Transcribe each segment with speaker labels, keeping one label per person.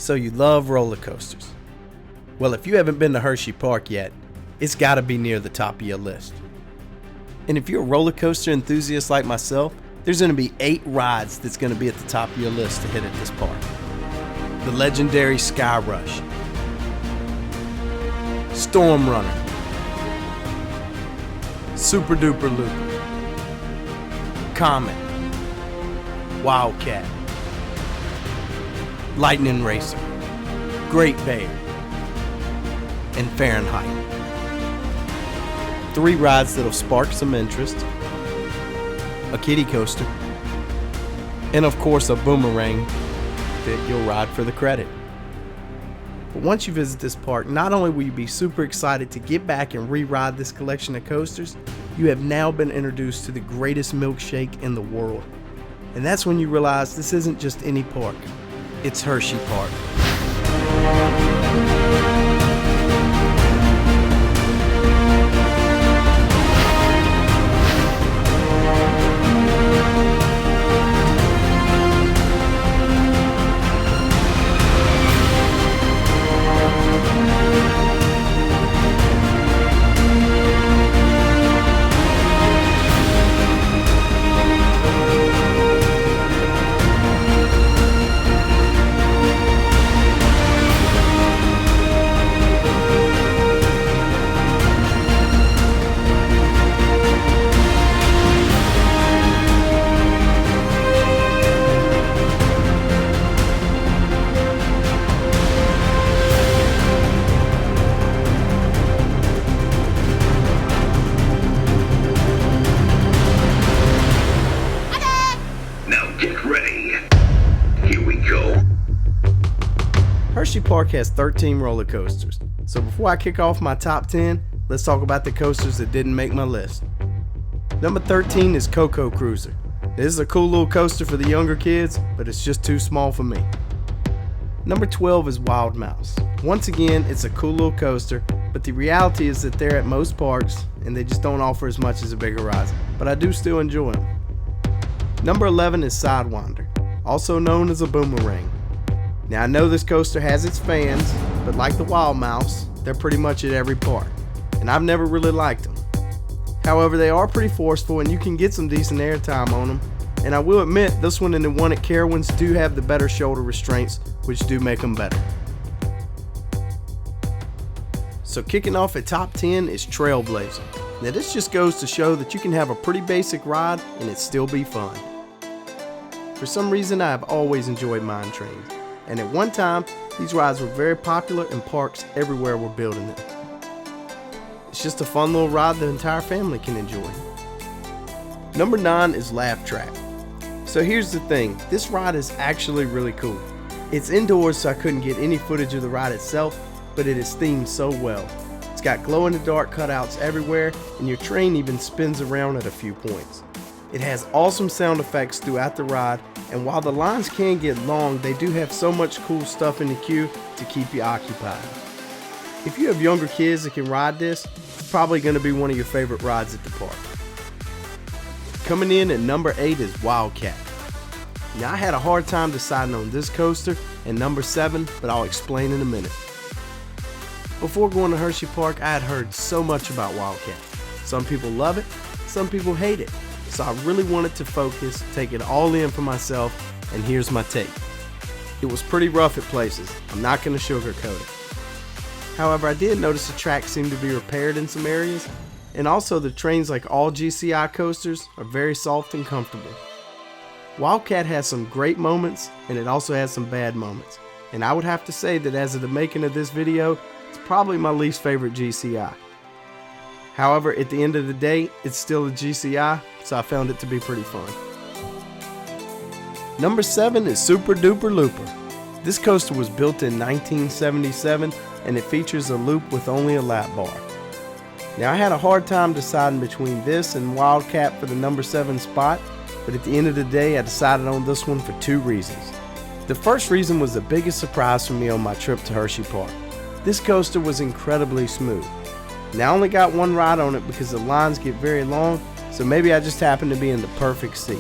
Speaker 1: So you love roller coasters. Well, if you haven't been to Hersheypark yet, it's gotta be near the top of your list. And if you're a roller coaster enthusiast like myself, there's gonna be 8 rides that's gonna be at the top of your list to hit at this park. The legendary Skyrush, Storm Runner, SooperdooperLooper, Comet, Wildcat, Lightning Racer, Great Bear, and Fahrenheit. 3 rides that'll spark some interest, a kiddie coaster, and of course a boomerang that you'll ride for the credit. But once you visit this park, not only will you be super excited to get back and re-ride this collection of coasters, you have now been introduced to the greatest milkshake in the world. And that's when you realize this isn't just any park, it's Hersheypark. Hersheypark has 13 roller coasters, so before I kick off my top 10, let's talk about the coasters that didn't make my list. Number 13 is Cocoa Cruiser. This is a cool little coaster for the younger kids, but it's just too small for me. Number 12 is Wild Mouse. Once again, it's a cool little coaster, but the reality is that they're at most parks and they just don't offer as much as a big horizon, but I do still enjoy them. Number 11 is Sidewinder, also known as a boomerang. Now I know this coaster has its fans, but like the Wild Mouse, they're pretty much at every park, and I've never really liked them. However, they are pretty forceful and you can get some decent airtime on them, and I will admit this one and the one at Carowinds do have the better shoulder restraints, which do make them better. So kicking off at top 10 is Trailblazer. Now this just goes to show that you can have a pretty basic ride and it still be fun. For some reason I have always enjoyed mine trains. And at one time, these rides were very popular and parks everywhere were building them. It's just a fun little ride the entire family can enjoy. Number 9 is Laff Trakk. So here's the thing, this ride is actually really cool. It's indoors so I couldn't get any footage of the ride itself, but it is themed so well. It's got glow-in-the-dark cutouts everywhere and your train even spins around at a few points. It has awesome sound effects throughout the ride, and while the lines can get long, they do have so much cool stuff in the queue to keep you occupied. If you have younger kids that can ride this, it's probably going to be one of your favorite rides at the park. Coming in at number 8 is Wildcat. Now I had a hard time deciding on this coaster and number 7, but I'll explain in a minute. Before going to Hersheypark, I had heard so much about Wildcat. Some people love it, some people hate it. So I really wanted to focus, take it all in for myself, and here's my take. It was pretty rough at places, I'm not going to sugarcoat it. However, I did notice the track seemed to be repaired in some areas, and also the trains, like all GCI coasters, are very soft and comfortable. Wildcat has some great moments, and it also has some bad moments. And I would have to say that as of the making of this video, it's probably my least favorite GCI. However, at the end of the day, it's still a GCI, so I found it to be pretty fun. Number 7 is SooperdooperLooper. This coaster was built in 1977 and it features a loop with only a lap bar. Now I had a hard time deciding between this and Wildcat for the number 7 spot, but at the end of the day I decided on this one for 2 reasons. The first reason was the biggest surprise for me on my trip to Hersheypark. This coaster was incredibly smooth. Now I only got one ride on it because the lines get very long, so maybe I just happened to be in the perfect seat.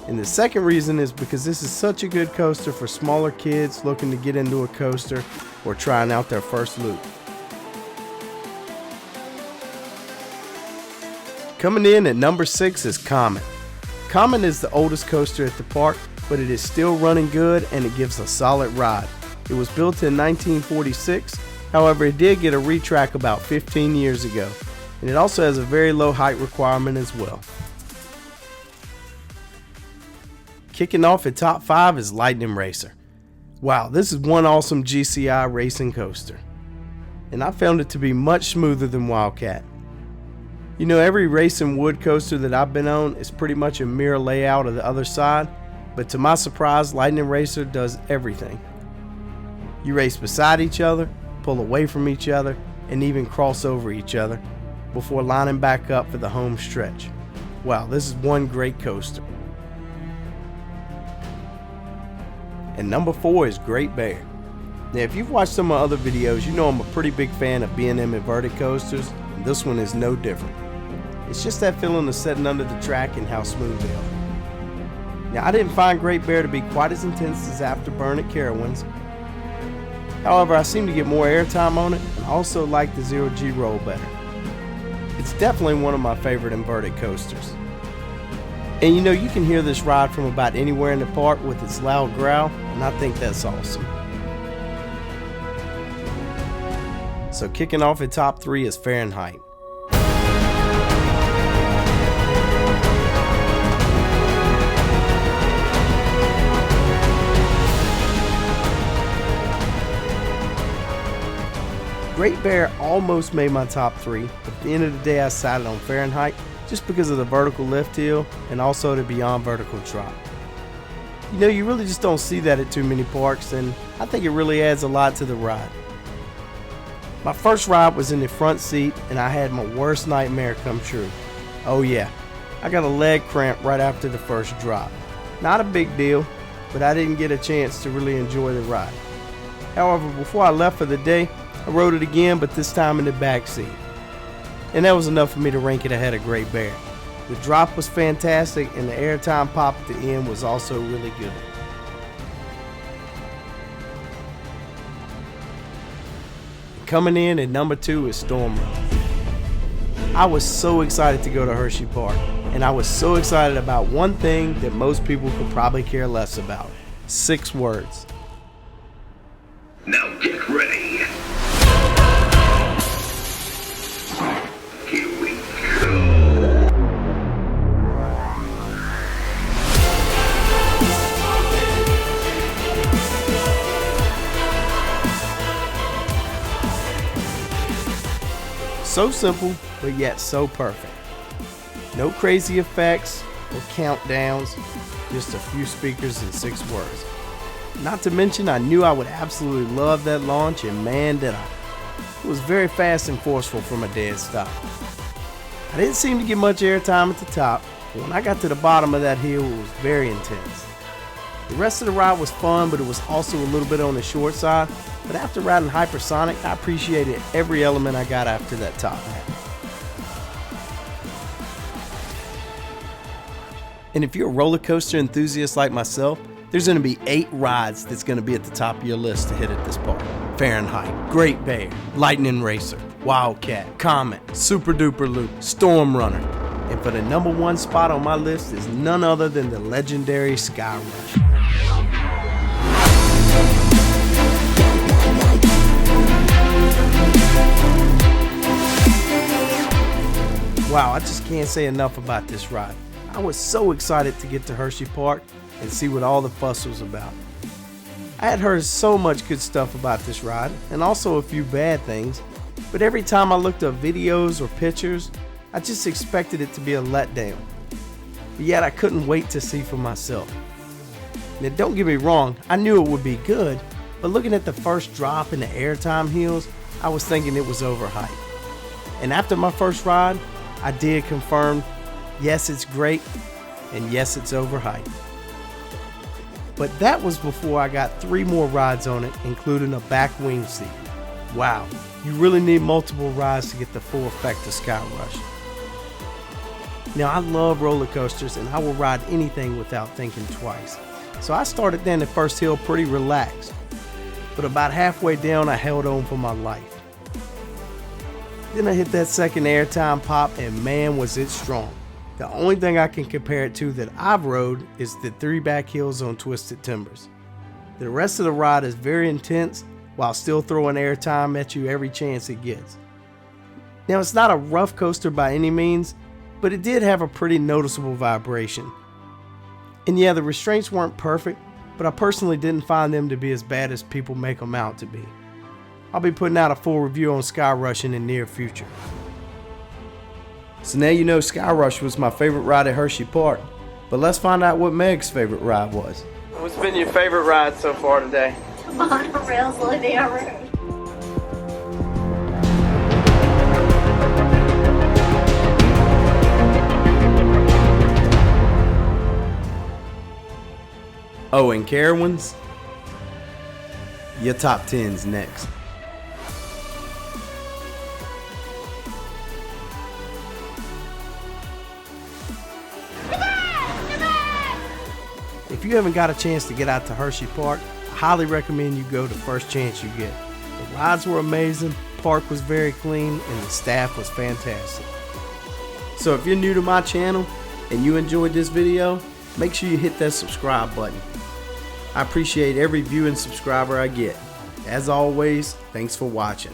Speaker 1: And the second reason is because this is such a good coaster for smaller kids looking to get into a coaster or trying out their first loop. Coming in at number 6 is Comet. Comet is the oldest coaster at the park, but it is still running good and it gives a solid ride. It was built in 1946, however it did get a retrack about 15 years ago, and it also has a very low height requirement as well. Kicking off at top 5 is Lightning Racer. Wow, this is one awesome GCI racing coaster, and I found it to be much smoother than Wildcat. You know, every racing wood coaster that I've been on is pretty much a mirror layout of the other side, but to my surprise, Lightning Racer does everything. You race beside each other, pull away from each other, and even cross over each other before lining back up for the home stretch. Wow, this is one great coaster. And number 4 is Great Bear. Now, if you've watched some of my other videos, you know I'm a pretty big fan of B&M inverted coasters, and this one is no different. It's just that feeling of sitting under the track and how smooth they are. Now, I didn't find Great Bear to be quite as intense as Afterburn at Carowinds. However, I seem to get more airtime on it, and I also like the 0G roll better. It's definitely one of my favorite inverted coasters. And you know, you can hear this ride from about anywhere in the park with its loud growl, and I think that's awesome. So kicking off at top 3 is Fahrenheit. Great Bear almost made my top 3, but at the end of the day I decided on Fahrenheit just because of the vertical lift hill and also the beyond vertical drop. You know, you really just don't see that at too many parks, and I think it really adds a lot to the ride. My first ride was in the front seat and I had my worst nightmare come true. Oh yeah, I got a leg cramp right after the first drop. Not a big deal, but I didn't get a chance to really enjoy the ride. However, before I left for the day, I rode it again, but this time in the back seat. And that was enough for me to rank it ahead of Great Bear. The drop was fantastic and the airtime pop at the end was also really good. Coming in at number 2 is Storm Run. I was so excited to go to Hersheypark, and I was so excited about one thing that most people could probably care less about. 6 words.
Speaker 2: Now get ready. Here we go.
Speaker 1: So simple, but yet so perfect. No crazy effects or countdowns, just a few speakers and 6 words. Not to mention, I knew I would absolutely love that launch, and man did I. It was very fast and forceful from a dead stop. I didn't seem to get much airtime at the top, but when I got to the bottom of that hill, it was very intense. The rest of the ride was fun, but it was also a little bit on the short side. But after riding Hypersonic, I appreciated every element I got after that top half. And if you're a roller coaster enthusiast like myself, there's going to be 8 rides that's going to be at the top of your list to hit at this park. Fahrenheit, Great Bear, Lightning Racer, Wildcat, Comet, SooperdooperLooper, Storm Runner. And for the number 1 spot on my list is none other than the legendary Skyrush. Wow, I just can't say enough about this ride. I was so excited to get to Hersheypark and see what all the fuss was about. I had heard so much good stuff about this ride, and also a few bad things, but every time I looked up videos or pictures, I just expected it to be a letdown. But yet I couldn't wait to see for myself. Now don't get me wrong, I knew it would be good, but looking at the first drop in the airtime hills, I was thinking it was overhyped. And after my first ride, I did confirm, yes, it's great, and yes, it's overhyped. But that was before I got 3 more rides on it, including a back wing seat. Wow, you really need multiple rides to get the full effect of Skyrush. Now I love roller coasters and I will ride anything without thinking twice. So I started down the first hill pretty relaxed, but about halfway down I held on for my life. Then I hit that second airtime pop and man was it strong. The only thing I can compare it to that I've rode is the 3 back hills on Twisted Timbers. The rest of the ride is very intense while still throwing airtime at you every chance it gets. Now it's not a rough coaster by any means, but it did have a pretty noticeable vibration. And yeah, the restraints weren't perfect, but I personally didn't find them to be as bad as people make them out to be. I'll be putting out a full review on Skyrush in the near future. So now you know Skyrush was my favorite ride at Hersheypark, but let's find out what Meg's favorite ride was. What's been your favorite ride so far today?
Speaker 3: Monorails Lydia Road.
Speaker 1: Oh, and Carowinds? Your top 10's next. If you haven't got a chance to get out to Hersheypark, I highly recommend you go the first chance you get. The rides were amazing, the park was very clean, and the staff was fantastic. So if you're new to my channel and you enjoyed this video, make sure you hit that subscribe button. I appreciate every view and subscriber I get. As always, thanks for watching.